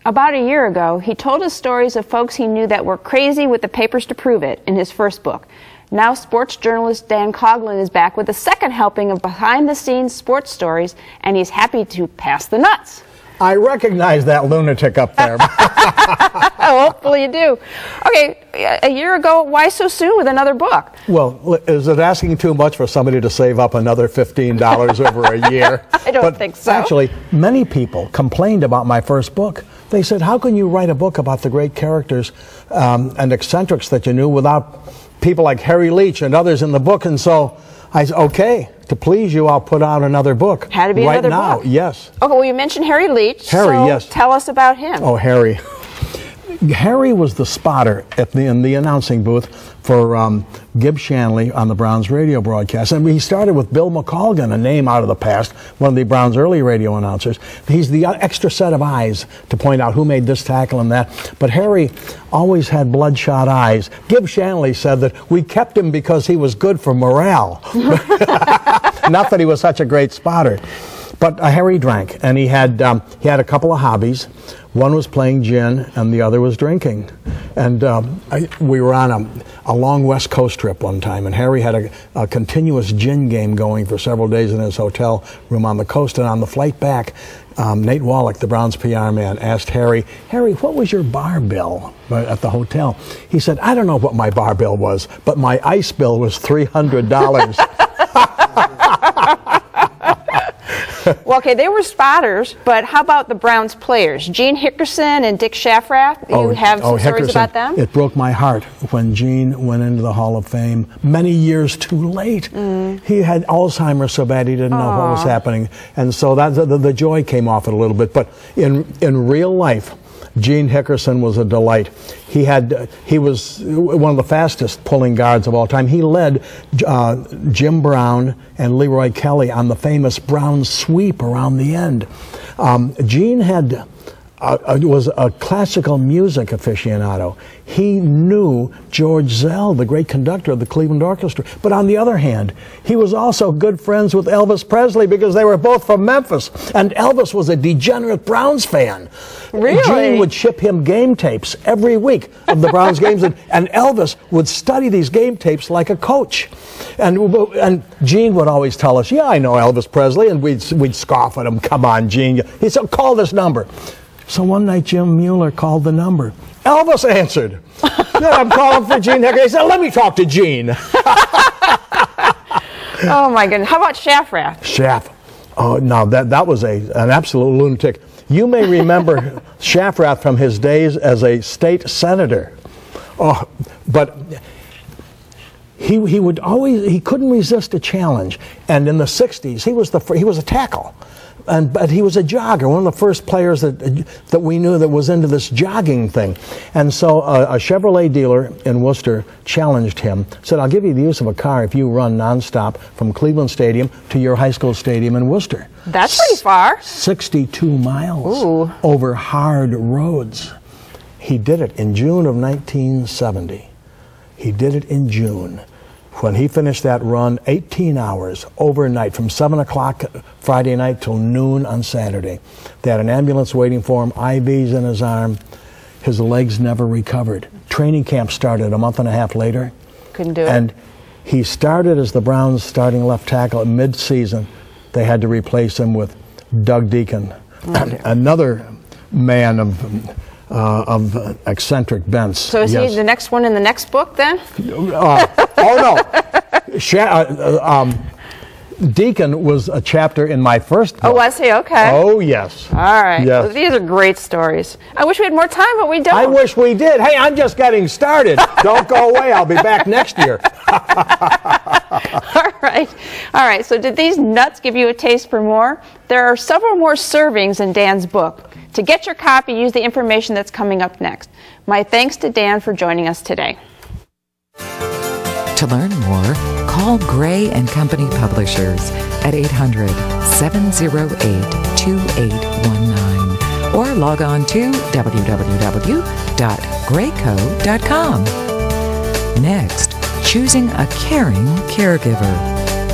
About a year ago, he told us stories of folks he knew that were crazy with the papers to prove it in his first book. Now sports journalist Dan Coughlin is back with a second helping of behind-the-scenes sports stories, and he's happy to pass the nuts. I recognize that lunatic up there. Hopefully you do. Okay, a year ago, why so soon with another book? Well, is it asking too much for somebody to save up another $15 over a year? I don't think so. Actually, many people complained about my first book. They said, how can you write a book about the great characters and eccentrics that you knew without people like Harry Leach and others in the book? And so I said, okay, to please you, I'll put out another book. Had to be right another now. book. Yes. Okay, well, you mentioned Harry Leach. Harry, so yes. Tell us about him. Oh, Harry. Harry was the spotter in the announcing booth for Gib Shanley on the Browns radio broadcast. And he started with Bill McColgan, a name out of the past, one of the Browns' early radio announcers. He's the extra set of eyes to point out who made this tackle and that. But Harry always had bloodshot eyes. Gib Shanley said that we kept him because he was good for morale. Not that he was such a great spotter. But Harry drank, and he had a couple of hobbies. One was playing gin, and the other was drinking. And we were on a long West Coast trip one time, and Harry had a continuous gin game going for several days in his hotel room on the coast. And on the flight back, Nate Wallach, the Browns PR man, asked Harry, what was your bar bill at the hotel? He said, I don't know what my bar bill was, but my ice bill was $300. Well, okay, they were spotters, but how about the Browns players? Gene Hickerson and Dick Shafrath, you have some stories about them? It broke my heart when Gene went into the Hall of Fame many years too late. He had Alzheimer's so bad he didn't know what was happening. And so that the joy came off it a little bit. But in real life, Gene Hickerson was a delight. He was one of the fastest pulling guards of all time. He led Jim Brown and Leroy Kelly on the famous Brown sweep around the end. Gene was a classical music aficionado. He knew George Zell, the great conductor of the Cleveland Orchestra. But on the other hand, he was also good friends with Elvis Presley because they were both from Memphis. And Elvis was a degenerate Browns fan. Really? Gene would ship him game tapes every week of the Browns games, and Elvis would study these game tapes like a coach. And Gene would always tell us, yeah, I know Elvis Presley, and we'd scoff at him. Come on, Gene. He said, call this number. So one night, Jim Mueller called the number. Elvis answered. I'm calling for Gene Hickerson. He said, let me talk to Gene. Oh, my goodness. How about Shafrath? Shaff. Oh, no, that was an absolute lunatic. You may remember Shafrath from his days as a state senator. Oh, but he couldn't resist a challenge. And in the 60s, he was a tackle. But he was a jogger, one of the first players that we knew that was into this jogging thing. And so a Chevrolet dealer in Worcester challenged him, said, I'll give you the use of a car if you run nonstop from Cleveland Stadium to your high school stadium in Worcester. That's pretty far. 62 miles. Ooh. Over hard roads. He did it in June of 1970. He did it in June. When he finished that run, 18 hours overnight, from 7 o'clock Friday night till noon on Saturday. They had an ambulance waiting for him, IVs in his arm. His legs never recovered. Training camp started a month and a half later. Couldn't do it. And he started as the Browns' starting left tackle at mid-season. They had to replace him with Doug Deacon, another man of eccentric bents. So is he the next one in the next book then? Oh no, Deacon was a chapter in my first book. Oh, was he? Okay. Oh yes. All right. Yes. Well, these are great stories. I wish we had more time, but we don't. I wish we did. Hey, I'm just getting started. Don't go away. I'll be back next year. All right. All right. So did these nuts give you a taste for more? There are several more servings in Dan's book. To get your copy, use the information that's coming up next. My thanks to Dan for joining us today. To learn more, call Gray & Company Publishers at 800-708-2819 or log on to www.grayco.com. Next, choosing a caring caregiver.